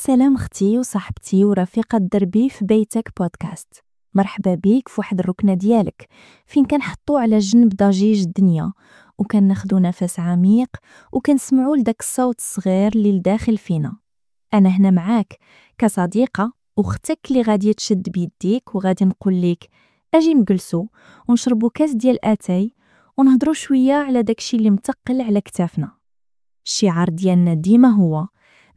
سلام اختي وصاحبتي ورفيقة دربي في بيتك بودكاست. مرحبا بيك في واحد الركنة ديالك فين كنحطو على جنب ضجيج الدنيا وكناخدو نفس عميق وكنسمعو لداك الصوت الصغير اللي لداخل فينا. انا هنا معاك كصديقة واختك اللي غادي تشد بيديك وغادي نقول لك اجي نجلسو ونشربو كاس ديال اتاي ونهضرو شوية على داكشي اللي متقل على كتافنا. الشعار ديالنا ديما هو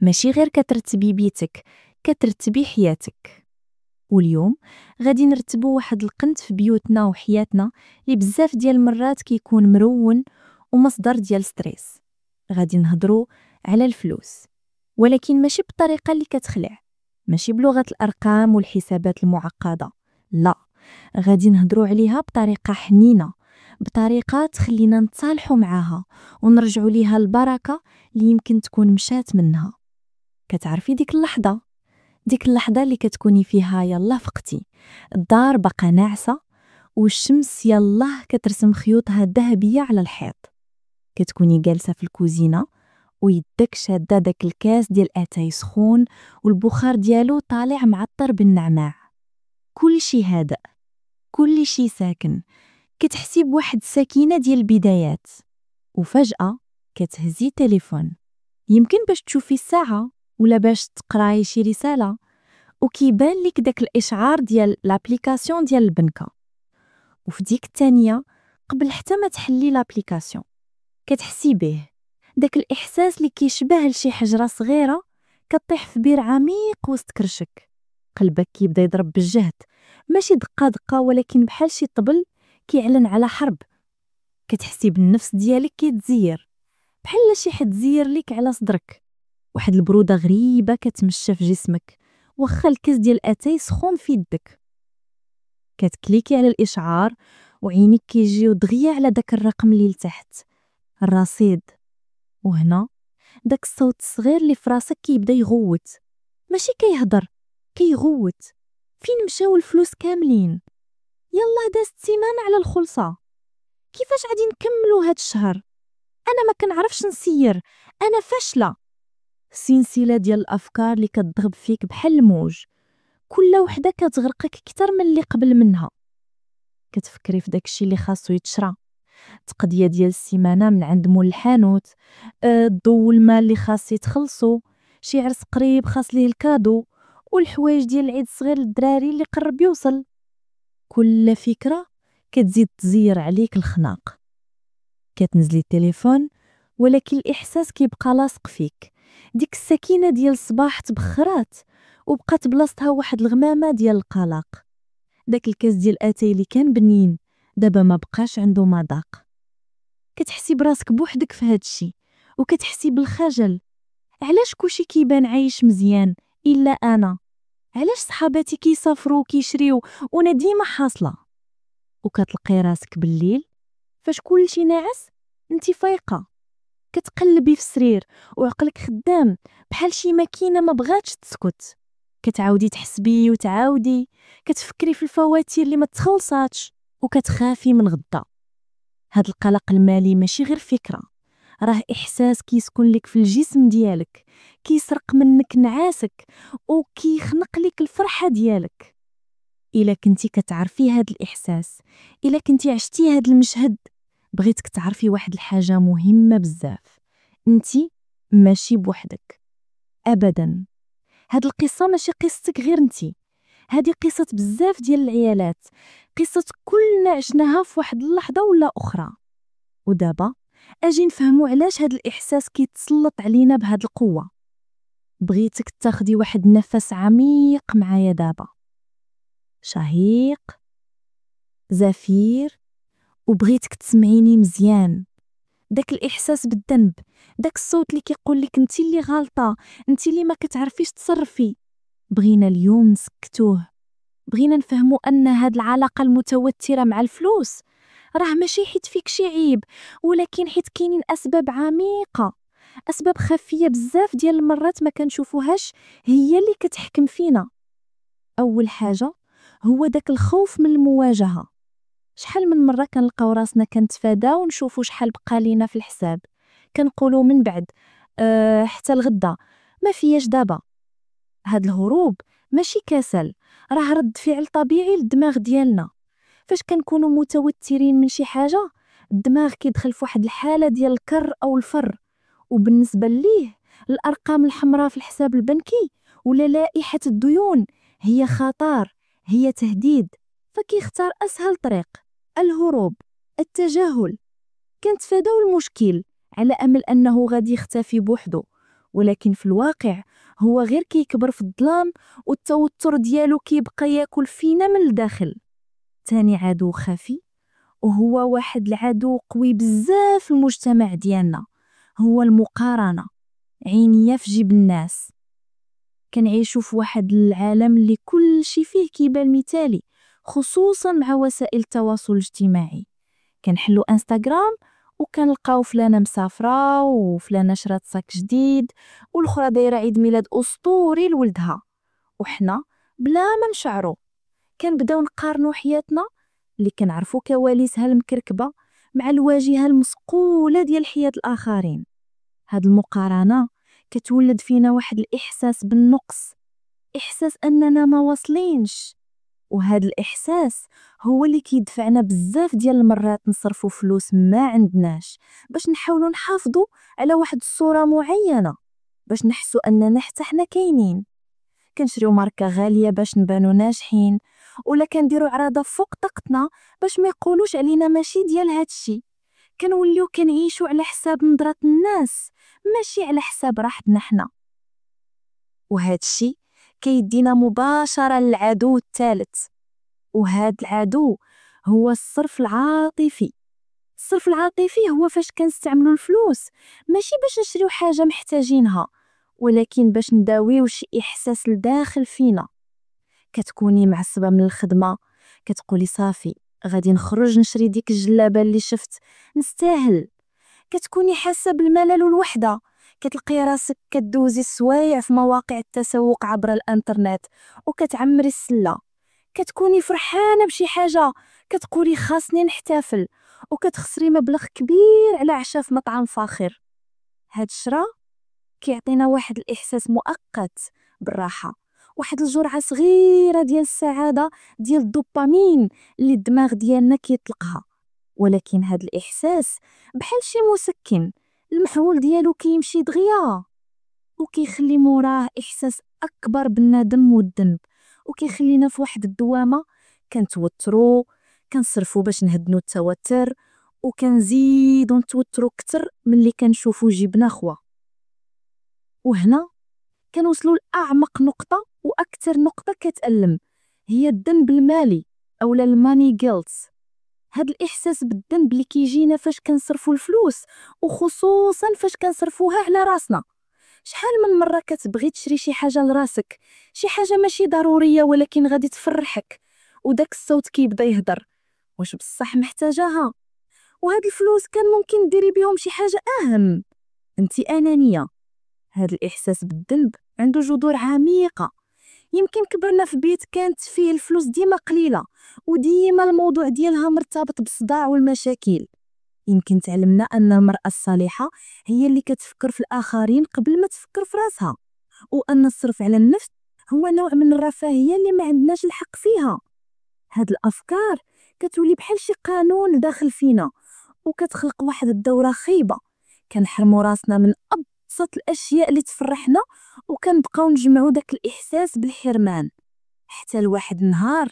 ماشي غير كترتبي بيتك، كترتبي حياتك. واليوم غادي نرتبو واحد القنت في بيوتنا وحياتنا اللي بزاف ديال المرات كيكون مرون ومصدر ديال ستريس. غادي نهضرو على الفلوس، ولكن ماشي بطريقة اللي كتخلع، ماشي بلغة الأرقام والحسابات المعقدة، لا، غادي نهضرو عليها بطريقة حنينة، بطريقة تخلينا نتصالحو معاها ونرجعو ليها البركة اللي يمكن تكون مشات منها. كتعرفي ديك اللحظة اللي كتكوني فيها يلا فقتي، الدار باقا ناعسة والشمس يلا كترسم خيوطها الذهبية على الحيط، كتكوني جالسة في الكوزينة ويدك شادة داك الكاس ديال اتاي سخون والبخار ديالو طالع معطر بالنعناع. كل شي هادئ، كل شي ساكن، كتحسي بواحد السكينة ديال البدايات. وفجأة كتهزي تليفون، يمكن باش تشوفي الساعة ولا باش تقراي شي رسالة، وكيبان لك داك الاشعار ديال لابليكاسيون ديال البنكة. وفي ديك الثانية قبل حتى ما تحلي لابليكاسيون كتحسي به، داك الاحساس اللي كيشبه لشي حجرة صغيرة كطيح في بير عميق وسط كرشك. قلبك كيبدا يضرب بالجهد، ماشي دقة دقة، ولكن بحال شي طبل كيعلن على حرب. كتحسي بالنفس ديالك كيتزير، بحال شي حد زير ليك على صدرك. واحد البرودة غريبة كتمشى في جسمك واخا الكاس ديال اتاي سخون في يدك. كتكليكي على الاشعار وعينيك كيجيو دغيا على داك الرقم اللي لتحت، الرصيد. وهنا داك الصوت الصغير اللي في راسك كيبدا يغوت، ماشي كيهضر، كيغوت. فين مشاو الفلوس كاملين؟ يلا دازت سيمانة على الخلصة. كيفاش غادي نكملو هاد الشهر؟ انا ما كنعرفش نسير، انا فاشله. سلسله ديال الافكار اللي كتضرب فيك بحال الموج، كل وحده كتغرقك اكثر من اللي قبل منها. كتفكري في داكشي اللي خاصو يتشرى، تقضيه ديال السيمانه من عند مول الحانوت، الضو والماء اللي خاص يتخلصوا، شي عرس قريب خاص ليه الكادو، والحوايج ديال العيد الصغير للدراري اللي قرب يوصل. كل فكره كتزيد تزير عليك الخناق. كتنزلي التليفون ولكن الاحساس كيبقى لاصق فيك، ديك السكينه ديال الصباح تبخرات وبقات بلاصتها واحد الغمامه ديال القلق. داك الكاس ديال اتاي اللي كان بنين دابا ما بقاش عنده مذاق. كتحسي براسك بوحدك في هادشي وكتحسي بالخجل. علاش كلشي كيبان عايش مزيان الا انا؟ علاش صحاباتي كيسافروا وكيشريو وانا ديما حاصله؟ وكتلقي راسك بالليل فاش كلشي ناعس انتي فايقه، كتقلبي في السرير وعقلك خدام بحال شي ماكينه ما بغاتش تسكت. كتعاودي تحسبي وتعاودي، كتفكري في الفواتير اللي ما تخلصاتش وكتخافي من غدا. هاد القلق المالي ماشي غير فكره، راه احساس كيسكن لك في الجسم ديالك، كيسرق منك نعاسك وكيخنق لك الفرحه ديالك. الا كنتي كتعرفي هاد الاحساس، الا كنتي عشتي هاد المشهد، بغيتك تعرفي واحد الحاجة مهمة بزاف. انتي ماشي بوحدك ابدا. هاد القصة ماشي قصتك غير انتي، هادي قصة بزاف ديال العيالات، قصة كلنا عشناها في واحد اللحظة ولا اخرى. ودابا اجي نفهمو علاش هاد الاحساس كيتسلط علينا بهاد القوة. بغيتك تاخدي واحد نفس عميق معايا دابا، شهيق زفير، وبغيتك تسمعيني مزيان. داك الاحساس بالذنب، داك الصوت اللي كيقول لك انت اللي غلطه، انت اللي ما كتعرفيش تصرفي، بغينا اليوم نسكتوه. بغينا نفهموا ان هاد العلاقه المتوتره مع الفلوس راه ماشي حيت فيك شي عيب، ولكن حيت كاينين اسباب عميقه، اسباب خفيه بزاف ديال المرات ما كنشوفوهاش هي اللي كتحكم فينا. اول حاجه هو داك الخوف من المواجهه. شحال من مرة كنلقاو راسنا كنتفاداو ونشوفو شحال بقى لينا في الحساب، كنقولوا من بعد حتى الغدا، ما فياش دابا. هاد الهروب ماشي كسل، راه رد فعل طبيعي للدماغ ديالنا. فاش كنكونوا متوترين من شي حاجه، الدماغ كيدخل فواحد الحاله ديال الكر او الفر، وبالنسبه ليه الارقام الحمراء في الحساب البنكي ولا لائحه الديون هي خطر، هي تهديد. فكيختار اسهل طريق، الهروب، التجاهل. كنتفاداو المشكل على امل انه غادي يختفي بوحدو، ولكن في الواقع هو غير كيكبر في الظلام، والتوتر ديالو كيبقى ياكل فينا من الداخل. تاني عدو خفي، وهو واحد العدو قوي بزاف في المجتمع ديالنا، هو المقارنة. عينيا في جيب الناس، كنعيشو في واحد العالم اللي كل شي فيه كيبان مثالي، خصوصا مع وسائل التواصل الاجتماعي. كنحلو انستغرام وكنلقاو فلانة مسافرة، وفلانة شرات صاك جديد، والاخرى دايرة عيد ميلاد اسطوري لولدها، وحنا بلا ما نشعرو كنبداو نقارنو حياتنا اللي كنعرفو كواليسها المكركبة مع الواجهة المسقولة ديال حياة الآخرين. هاد المقارنة كتولد فينا واحد الإحساس بالنقص، إحساس أننا ما واصلينش، وهاد الإحساس هو اللي كيدفعنا بزاف ديال المرات نصرفو فلوس ما عندناش باش نحاولو نحافظو على واحد الصورة معينة، باش نحسو أننا حتى حنا كاينين. كنشريو ماركة غالية باش نبانو ناجحين، ولا كنديرو عراضة فوق طاقتنا باش ما يقولوش علينا ماشي ديال هادشي. كنوليو كنعيشو على حساب نظرة الناس، ماشي على حساب راحتنا حنا. وهادشي كيدينا مباشرة للعدو الثالث، وهاد العدو هو الصرف العاطفي. الصرف العاطفي هو فاش كنستعملو الفلوس ماشي باش نشريو حاجة محتاجينها، ولكن باش نداويو شي إحساس لداخل فينا. كتكوني معصبة من الخدمة، كتقولي صافي غادي نخرج نشري ديك الجلابة اللي شفت، نستاهل. كتكوني حاسة بالملل والوحدة، كتلقي راسك كدوزي السوايع في مواقع التسوق عبر الانترنت وكتعمري السلة. كتكوني فرحانة بشي حاجة، كتقولي خاصني نحتفل، وكتخسري مبلغ كبير على عشاء في مطعم فاخر. هاد الشرا كيعطينا واحد الإحساس مؤقت بالراحة، واحد الجرعة صغيرة ديال السعادة، ديال الدوبامين اللي الدماغ ديالنا كيطلقها. ولكن هاد الإحساس بحال شي مسكن، المحول ديالو كيمشي دغيا، وكيخلي موراه إحساس أكبر بالندم والذنب، وكيخلينا في واحد الدوامة. كنتوترو، كنصرفو باش نهدنو التوتر، وكنزيدو نتوترو كتر ملي كنشوفو جيبنا خوا. وهنا كنوصلوا لأعمق نقطة وأكثر نقطة كتألم، هي الذنب المالي أولا الماني جيلتس. هاد الإحساس بالذنب اللي كيجينا فاش كنصرفوا الفلوس، وخصوصا فاش كنصرفوها على راسنا. شحال من مرة كتبغي تشري شي حاجة لراسك، شي حاجة ماشي ضرورية ولكن غادي تفرحك، وداك الصوت كيبدا يهدر: واش بصح محتاجاها؟ وهاد الفلوس كان ممكن ديري بيهم شي حاجة أهم. انتي أنانية. هاد الإحساس بالذنب عنده جذور عميقة. يمكن كبرنا في بيت كانت فيه الفلوس ديما قليلة، وديما الموضوع ديالها مرتبط بالصداع والمشاكل. يمكن تعلمنا أن المرأة الصالحة هي اللي كتفكر في الآخرين قبل ما تفكر في راسها، وأن الصرف على النفس هو نوع من الرفاهية اللي ما عندناش الحق فيها. هاد الأفكار كتولي بحال شي قانون داخل فينا، وكتخلق واحد الدورة خيبة. كنحرمو راسنا من أبسط الأشياء اللي تفرحنا، وكنبقاو نجمعو داك الإحساس بالحرمان، حتى لواحد النهار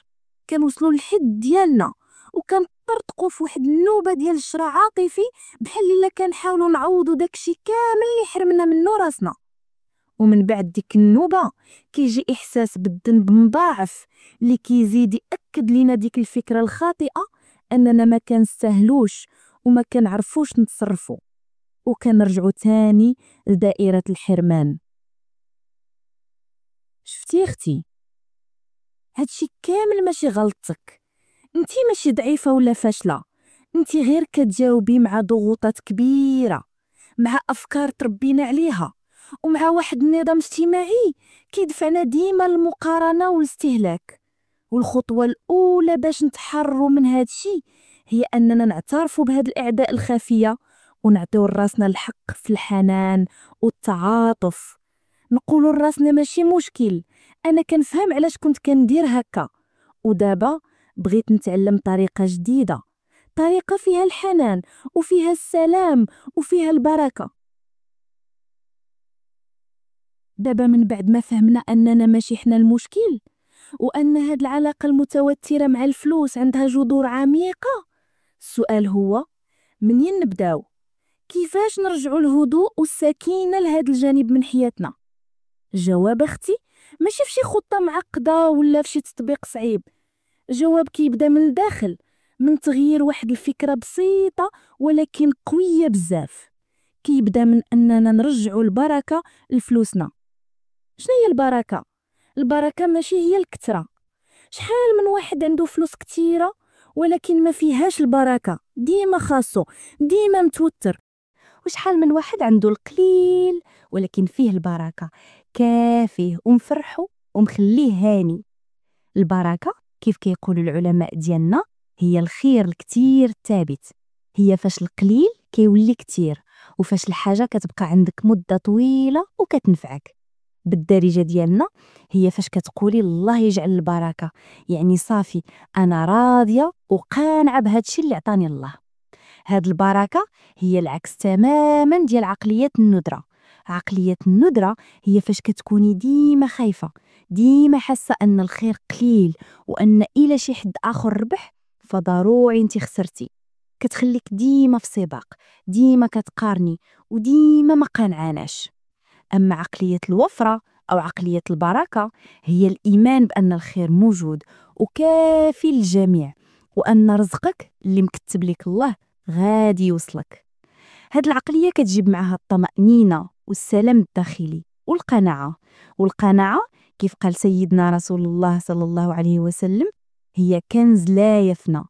كنوصلوا للحد ديالنا وكنطرطقوا في واحد النوبة ديال الشراء عاطفي، بحال الا كنحاولوا نعوضوا داكشي كامل اللي حرمنا منه راسنا. ومن بعد ديك النوبة كيجي إحساس بالذنب مضاعف اللي كيزيد يأكد لينا ديك الفكرة الخاطئة أننا ما كنستاهلوش وما كنعرفوش نتصرفوا، وكنرجعوا تاني لدائرة الحرمان. شفتي اختي، هادشي كامل ماشي غلطتك، انتي ماشي ضعيفة ولا فاشلة، انتي غير كتجاوبي مع ضغوطات كبيرة، مع أفكار تربينا عليها، ومع واحد النظام اجتماعي كيدفعنا ديما المقارنة والاستهلاك. والخطوة الأولى باش نتحرروا من هادشي هي أننا نعترفوا بهاد الأعداء الخفية، ونعطيو راسنا الحق في الحنان والتعاطف. نقولوا لراسنا ماشي مشكل، انا كنفهم علاش كنت كندير هكا. ودابا بغيت نتعلم طريقه جديده، طريقه فيها الحنان وفيها السلام وفيها البركه. دابا من بعد ما فهمنا اننا ماشي حنا المشكل، وان هاد العلاقه المتوتره مع الفلوس عندها جذور عميقه، السؤال هو منين نبداو؟ كيفاش نرجعوا الهدوء والسكينه لهاد الجانب من حياتنا؟ الجواب اختي ماشي فشي خطه معقده ولا فشي تطبيق صعيب. الجواب كيبدا من الداخل، من تغيير واحد الفكره بسيطه ولكن قويه بزاف. كيبدا من اننا نرجعوا البركه لفلوسنا. شنو هي البركه؟ البركه ماشي هي الكثره. شحال من واحد عنده فلوس كثيره ولكن ما فيهاش البركه، ديما خاصو، ديما متوتر. وشحال من واحد عنده القليل ولكن فيه البركه، كافيه ومفرحو ومخليه هاني. البركه كيف كيقولوا العلماء ديالنا هي الخير الكثير الثابت، هي فاش القليل كيولي كثير، وفاش الحاجه كتبقى عندك مده طويله وكتنفعك. بالدارجه ديالنا هي فاش كتقولي الله يجعل البركه، يعني صافي انا راضيه وقانعه بهذا الشيء اللي عطاني الله. هاد البركه هي العكس تماما ديال عقليه الندره. عقليه الندره هي فاش كتكوني ديما خايفه، ديما حاسه ان الخير قليل، وان الا شي حد اخر ربح فضروري انت خسرتي. كتخليك ديما في سباق، ديما كتقارني وديما ما قانعاناش. أما عقلية الوفرة أو عقلية البركة هي الإيمان بأن الخير موجود وكافي للجميع، وأن رزقك اللي مكتب لك الله غادي يوصلك. هاد العقلية كتجيب معها الطمأنينة والسلام الداخلي والقناعة. والقناعة كيف قال سيدنا رسول الله صلى الله عليه وسلم هي كنز لا يفنى،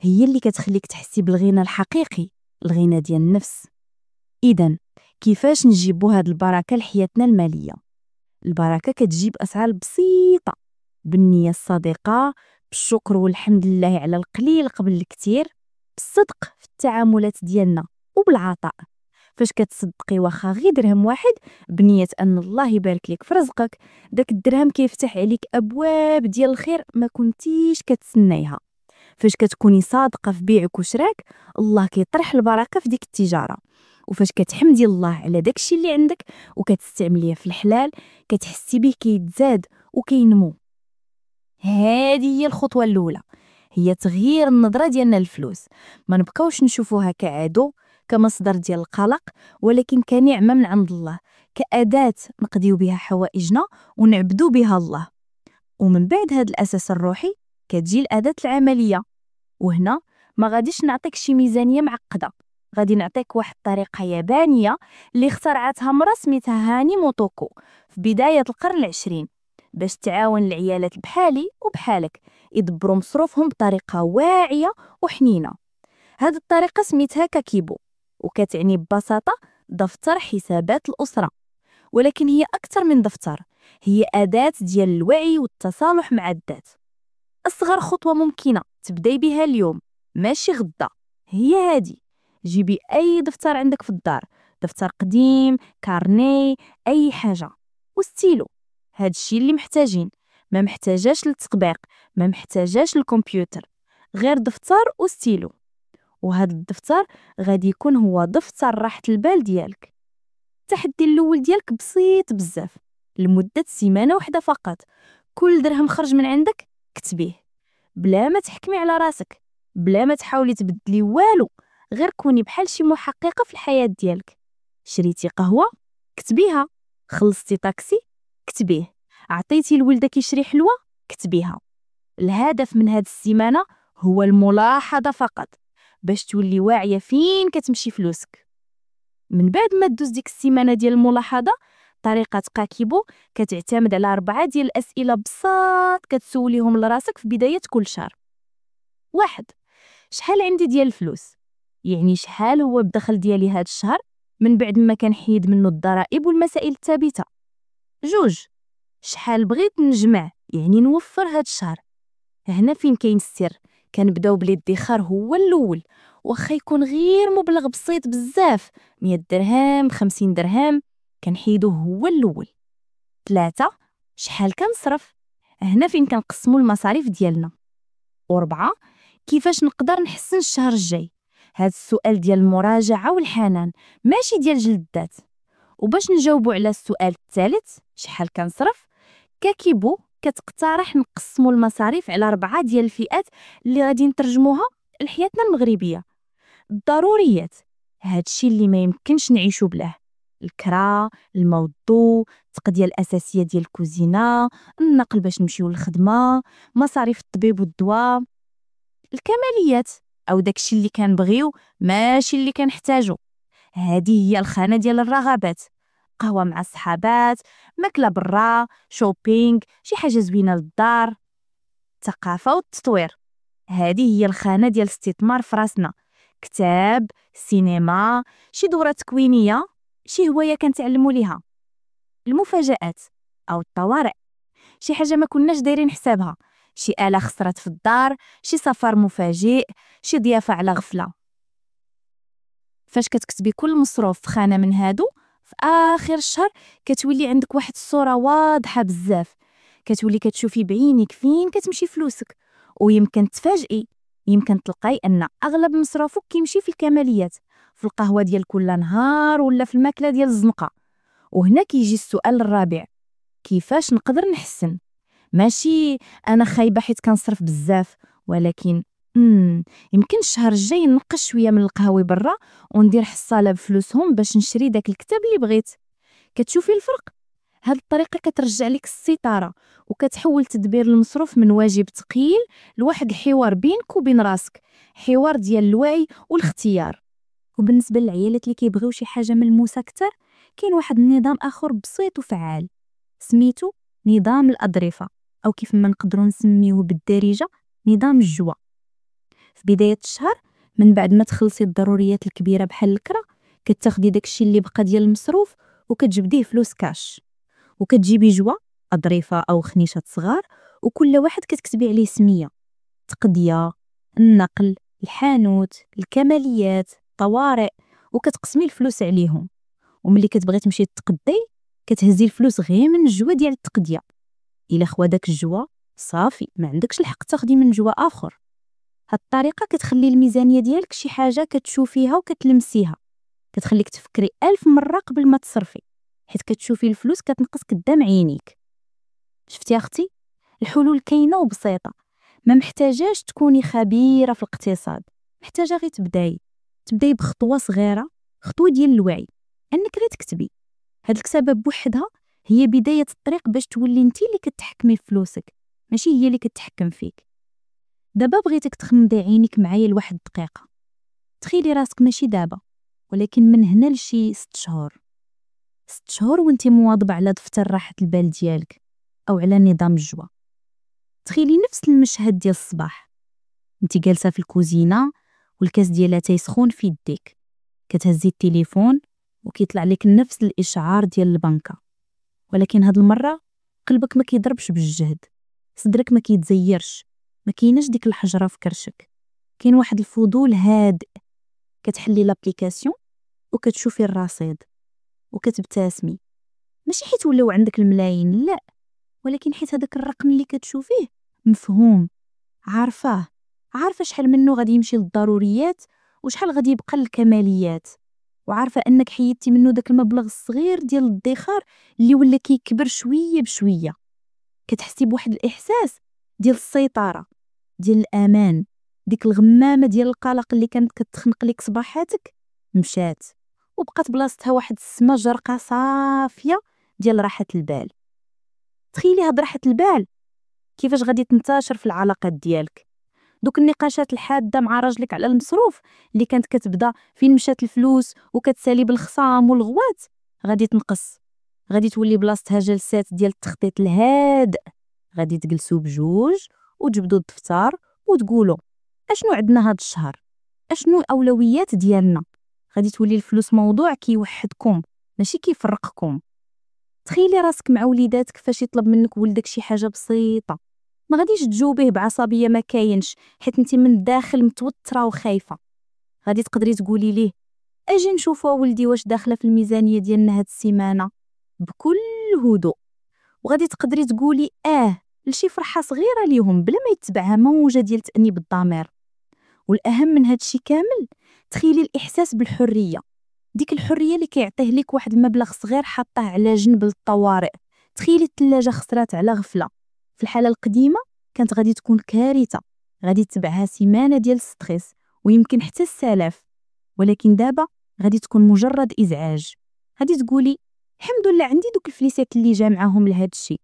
هي اللي كتخليك تحسي بالغنى الحقيقي، الغنى ديال النفس. إذن كيفاش نجيبو هاد البركة لحياتنا المالية؟ البركة كتجي بأفعال بسيطة، بالنية الصادقة، بالشكر والحمد لله على القليل قبل الكثير، بالصدق في التعاملات ديالنا، وبالعطاء. فاش كتصدقي واخا غير درهم واحد بنية أن الله يبارك لك في رزقك، داك الدرهم كيفتح عليك أبواب ديال الخير ما كنتيش كتسنيها. فاش كتكوني صادقة في بيعك وشراك، الله كيطرح البركة في ديك التجارة. وفاش كتحمدي الله على داكشي اللي عندك وكتستعمليه في الحلال، كتحسي به كيتزاد وكينمو. هذه هي الخطوة الأولى، هي تغيير النظرة ديالنا للفلوس. ما نبقاوش نشوفوها كعدو، كمصدر ديال القلق، ولكن كنعمة من عند الله، كأداة نقضيو بها حوائجنا ونعبدو بها الله. ومن بعد هذا الأساس الروحي كتجي الأداة العملية. وهنا ما غاديش نعطيك شي ميزانية معقدة، غادي نعطيك واحد الطريقة يابانية اللي اخترعتها مرا سميتها هاني موتوكو في بداية القرن العشرين، باش تعاون العيالات بحالي وبحالك يدبروا مصروفهم بطريقة واعية وحنينة. هاد الطريقة سميتها كاكيبو، وكتعني ببساطة دفتر حسابات الأسرة. ولكن هي أكثر من دفتر، هي أداة ديال الوعي والتصالح مع الذات. أصغر خطوة ممكنة تبداي بها اليوم ماشي غدا هي هادي: جيبي أي دفتر عندك في الدار، دفتر قديم، كارني، أي حاجة، وستيلو. هاد الشي اللي محتاجين، ما محتاجاش للتطبيق، ما محتاجاش للكمبيوتر، غير دفتر وستيلو. وهاد الدفتر غادي يكون هو دفتر راحة البال ديالك. التحدي الأول ديالك بسيط بزاف، لمدة سيمانة واحدة فقط. كل درهم خرج من عندك كتبيه، بلا ما تحكمي على راسك، بلا ما تحاولي تبدلي والو، غير كوني بحال شي محققة في الحياة ديالك. شريتي قهوة كتبيها، خلصتي طاكسي كتبيه، عطيتي لولدك يشري حلوة كتبيها. الهدف من هاد السيمانة هو الملاحظة فقط، باش تولي واعية فين كتمشي فلوسك. من بعد ما تدوز ديك السيمانة ديال الملاحظة، طريقة كاكيبو كتعتمد على 4 ديال الأسئلة بساط كتسوليهم لراسك في بداية كل شهر. 1. شحال عندي ديال الفلوس؟ يعني شحال هو الدخل ديالي هاد الشهر من بعد ما كنحيد منه الضرائب والمسائل الثابتة. 2. شحال بغيت نجمع، يعني نوفر هاد الشهر؟ هنا فين كاين السر، كنبداو بالادخار هو الاول، واخا يكون غير مبلغ بسيط بزاف، 100 درهم، 50 درهم، كنحيدوه هو الاول. 3 شحال كنصرف، هنا فين كنقسموا المصاريف ديالنا. و4 كيفاش نقدر نحسن الشهر الجاي. هاد السؤال ديال المراجعة والحنان ماشي ديال جلد الذات. وباش نجاوبوا على السؤال الثالث شحال كنصرف، كاكيبو كتقترح نقسموا المصاريف على 4 ديال الفئات اللي غادي نترجموها لحياتنا المغربية. الضروريات، هادشي اللي ما يمكنش نعيشو بلاه: الكرا، الماء والضو، التقضيه الاساسيه ديال الكوزينه، النقل باش نمشيو للخدمه، مصاريف الطبيب والدواء. الكماليات، او داكشي اللي كنبغيو ماشي اللي كنحتاجو، هذه هي الخانه ديال الرغبات: قهوه مع الصحابات، ماكله برا، شوبينغ، شي حاجه زوينه للدار. الثقافه والتطوير، هذه هي الخانه ديال الاستثمار في راسنا: كتاب، سينما، شي دوره تكوينيه، شي هوايه كنتعلموا ليها. المفاجآت او الطوارئ، شي حاجه ما كناش دايرين حسابها، شي آلة خسرت في الدار، شي سفر مفاجئ، شي ضيافه على غفله. فاش كتكتبي كل مصروف في خانه من هادو، في اخر الشهر كتولي عندك واحد الصوره واضحه بزاف. كتولي كتشوفي بعينيك فين كتمشي فلوسك، ويمكن تفاجئي، يمكن تلقاي ان اغلب مصروفك كيمشي في الكماليات، في القهوه ديال كل نهار ولا في الماكله ديال الزنقه. وهنا كيجي السؤال الرابع: كيفاش نقدر نحسن؟ ماشي انا خايبه حيت كنصرف بزاف، ولكن يمكن الشهر الجاي نقص شويه من القهوه برا وندير حصاله بفلوسهم باش نشري داك الكتاب اللي بغيت. كتشوفي الفرق؟ هاد الطريقه كترجع لك السيطره، وكتحول تدبير المصروف من واجب ثقيل لواحد الحوار بينك وبين راسك، حوار ديال الوعي والاختيار. وبالنسبه للعيالات اللي كيبغيو شي حاجه ملموسه اكثر، كاين واحد النظام اخر بسيط وفعال سميتو نظام الاظرفه، او كيف ما نقدروا نسميوه بالدارجه نظام الجوى. في بدايه الشهر، من بعد ما تخلصي الضروريات الكبيره بحال الكرا، كتاخدي داكشي اللي بقى ديال المصروف وكتجبديه فلوس كاش، وكتجيبي جوا اظرفه او خنيشات صغار، وكل واحد كتكتبي عليه سميه: تقضيه، النقل، الحانوت، الكماليات، طوارئ، وكتقسمي الفلوس عليهم. وملي كتبغي تمشي تقضي، كتهزي الفلوس غير من الجوا ديال التقضيه. الا خوا داك الجوا صافي، ما عندكش الحق تاخدي من جوا اخر. هاد الطريقه كتخلي الميزانيه ديالك شي حاجه كتشوفيها وكتلمسيها، كتخليك تفكري 1000 مره قبل ما تصرفي، حيت كتشوفي الفلوس كتنقص قدام عينيك. شفتي اختي؟ الحلول كاينه وبسيطه، ما محتاجاش تكوني خبيره في الاقتصاد، محتاجه غير تبداي بخطوه صغيره، خطوه ديال الوعي، انك غير تكتبي. هاد الكتابه بوحدها هي بدايه الطريق باش تولي انت اللي كتحكمي في فلوسك، ماشي هي اللي كتحكم فيك. دابا بغيتك تخمدي عينيك معايا لواحد الدقيقه. تخيلي راسك ماشي دابا، ولكن من هنا لشي 6 شهور، 6 شهور وانت مواظبه على دفتر راحه البال ديالك او على نظام الجوى. تخيلي نفس المشهد ديال الصباح، انت جالسه في الكوزينه والكاس ديال اتاي سخون في يديك، كتهزي التليفون وكيطلع لك نفس الاشعار ديال البنكه، ولكن هاد المره قلبك ما كيضربش بالجهد، صدرك ما كيتزيرش، ما كايناش ديك الحجره في كرشك، كاين واحد الفضول هادئ. كتحلي لابليكاسيون وكتشوفي الرصيد وكتبتسمي، ماشي حيت ولاو عندك الملايين، لا، ولكن حيت هذاك الرقم اللي كتشوفيه مفهوم، عارفه شحال منه غادي يمشي للضروريات وشحال غادي يبقى للكماليات، وعارفه انك حيدتي منه داك المبلغ الصغير ديال الادخار اللي ولا كيكبر شويه بشويه. كتحسي بواحد الاحساس ديال السيطره، ديال الامان. ديك الغمامه ديال القلق اللي كانت كتخنق لك صباحاتك مشات، وبقات بلاصتها واحد السما جرقه صافيه ديال راحه البال. تخيلي هاد راحه البال كيفاش غادي تنتشر في العلاقات ديالك. دوك النقاشات الحاده مع راجلك على المصروف اللي كانت كتبدا فين مشات الفلوس وكتسالي بالخصام والغوات، غادي تنقص، غادي تولي بلاصتها جلسات ديال التخطيط الهادئ. غادي تجلسوا بجوج وتجبدوا الدفتر وتقولوا اشنو عندنا هاد الشهر، اشنو الاولويات ديالنا. غادي تولي الفلوس موضوع كيوحدكم ماشي كيفرقكم. تخيلي راسك مع وليداتك فاش يطلب منك ولدك شي حاجه بسيطه، ما غاديش تجاوبيه بعصبيه ما كاينش، حيت انت من الداخل متوتره وخايفه. غادي تقدري تقولي ليه اجي نشوفوا ولدي واش داخله في الميزانيه ديالنا هاد السيمانه، بكل هدوء. وغادي تقدري تقولي لشي فرحة صغيرة ليهم بلا ما يتبعها موجة ديال تأنيب الضمير. والأهم من هادشي كامل، تخيلي الإحساس بالحرية، ديك الحرية اللي كيعطيه ليك واحد المبلغ صغير حاطاه على جنب للطوارئ. تخيلي الثلاجة خسرات على غفلة، في الحالة القديمة كانت غادي تكون كارثة، غادي تبعها سيمانة ديال الستريس ويمكن حتى السلاف. ولكن دابا غادي تكون مجرد إزعاج. غادي تقولي الحمد لله عندي دوك الفليسات اللي جا معاهم لهاد الشيء.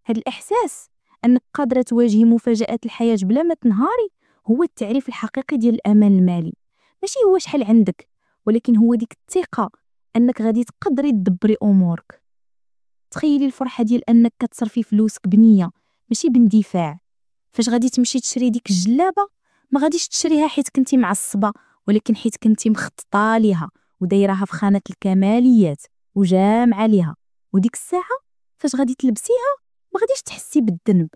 هاد الإحساس أنك قادرة تواجهي مفاجآت الحياة بلا ما تنهاري هو التعريف الحقيقي ديال الأمان المالي. ماشي هو شحال عندك، ولكن هو ديك الثقة أنك غادي تقدري تدبري أمورك. تخيلي الفرحة ديال أنك كتصرفي فلوسك بنية ماشي باندفاع. فاش غادي تمشي تشري ديك الجلابة ما غاديش تشريها حيت كنتي معصبة، ولكن حيت كنتي مخططة ليها ودايراها في خانة الكماليات وجامعة ليها. وديك الساعة فاش غادي تلبسيها ما غاديش تحسي بالذنب،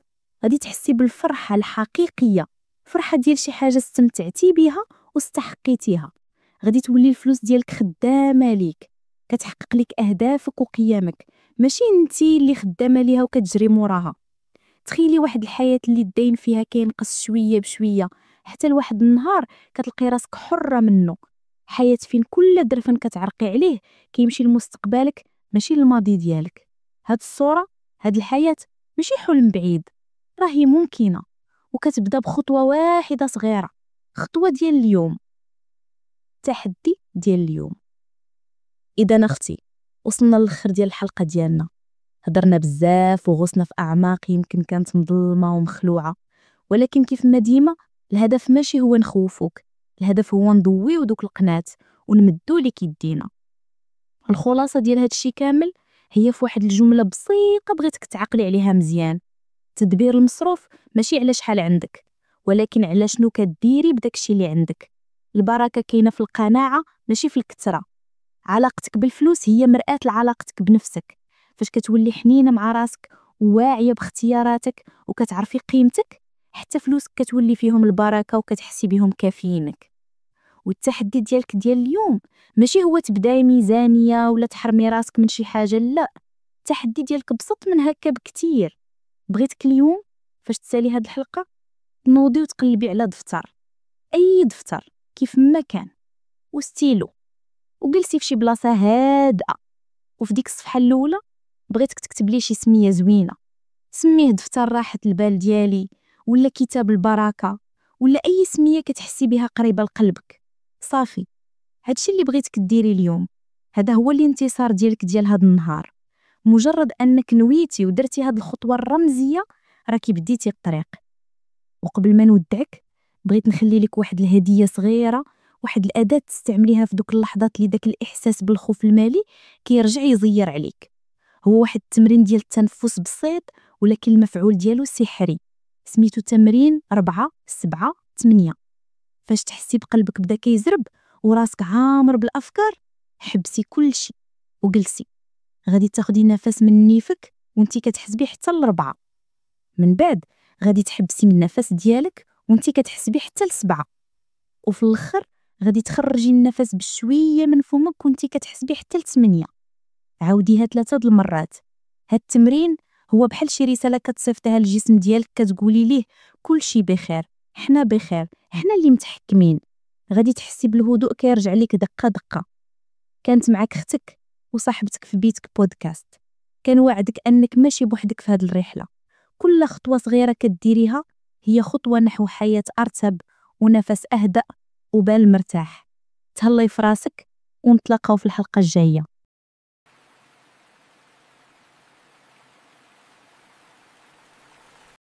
غادي تحسي بالفرحة الحقيقية، فرحة ديال شي حاجة استمتعتي بها واستحقيتيها. غادي تولي الفلوس ديالك خدامة ليك، كتحقق لك أهدافك وقيامك، ماشي انتي اللي خدامة ليها وكتجري موراها. تخيلي واحد الحياة اللي الدين فيها كينقص شوية بشوية حتى لواحد النهار كتلقي راسك حرة منه. حياة فين كل درفن كتعرقي عليه كيمشي لمستقبلك ماشي للماضي ديالك. هاد الصورة، هاد الحياة ماشي حلم بعيد، راهي ممكنة وكتبدا بخطوة واحدة صغيرة، خطوة ديال اليوم، تحدي ديال اليوم. إذا أختي وصلنا للآخر ديال الحلقة ديالنا، هضرنا بزاف وغوصنا في أعماق يمكن كانت مظلمة ومخلوعة، ولكن كيف ما ديما الهدف ماشي هو نخوفوك، الهدف هو نضويو دوك القناة ونمدو ليك يدينا. الخلاصة ديال هادشي كامل هي في واحد الجملة بسيطة بغيتك تعقلي عليها مزيان: تدبير المصروف ماشي على شحال عندك، ولكن على شنو كديري بداكشي اللي عندك. البركة كاينة في القناعة ماشي في الكثرة. علاقتك بالفلوس هي مرآة لعلاقتك بنفسك. فاش كتولي حنينة مع راسك وواعية باختياراتك وكتعرفي قيمتك، حتى فلوسك كتولي فيهم البركة وكتحسي بهم كافيينك. والتحدي ديالك ديال اليوم ماشي هو تبداي ميزانية ولا تحرمي راسك من شي حاجة، لا، التحدي ديالك بسط من هكا بكتير. بغيتك اليوم فاش تسالي هاد الحلقة تنوضي وتقلبي على دفتر، أي دفتر كيف ما كان، وستيلو، وجلسي فشي بلاصة هادئة، وفي ديك الصفحة الأولى بغيتك تكتب لي شي سمية زوينة. سميه دفتر راحة البال ديالي، ولا كتاب البركة، ولا أي سمية كتحسي بها قريبة لقلبك. صافي، هادشي اللي بغيتك ديري اليوم، هذا هو الانتصار ديالك ديال هاد النهار. مجرد أنك نويتي ودرتي هاد الخطوة الرمزية راكي بديتي الطريق. وقبل ما نودعك بغيت نخلي لك واحد الهدية صغيرة، واحد الأداة تستعمليها في دوك اللحظات اللي داك الإحساس بالخوف المالي كيرجع يزير عليك. هو واحد التمرين ديال التنفس بسيط ولكن المفعول ديالو سحري، سميتو تمرين 4-7-8. فاش تحسي بقلبك بدا كيزرب وراسك عامر بالأفكار، حبسي كل شيء وجلسي. غادي تاخدي نفس من نيفك وانتي كتحسبي حتى ل4. من بعد غادي تحبسي من النفس ديالك وانتي كتحسبي حتى ل7. وفي الاخر غادي تخرجي النفس بشويه من فمك وانتي كتحسبي حتى ل8. عاوديها 3 د المرات. هاد التمرين هو بحال شي رساله كتصيفطيها للجسم ديالك كتقولي ليه كلشي بخير، حنا بخير، حنا اللي متحكمين. غادي تحسي بالهدوء كيرجع ليك دقه دقه. كانت معك اختك وصاحبتك في بيتك بودكاست. كنوعدك انك ماشي بوحدك في هاد الرحله. كل خطوه صغيره كديريها هي خطوه نحو حياه ارتب ونفس اهدأ وبال مرتاح. تهلاي في راسك ونتلاقاو في الحلقه الجايه.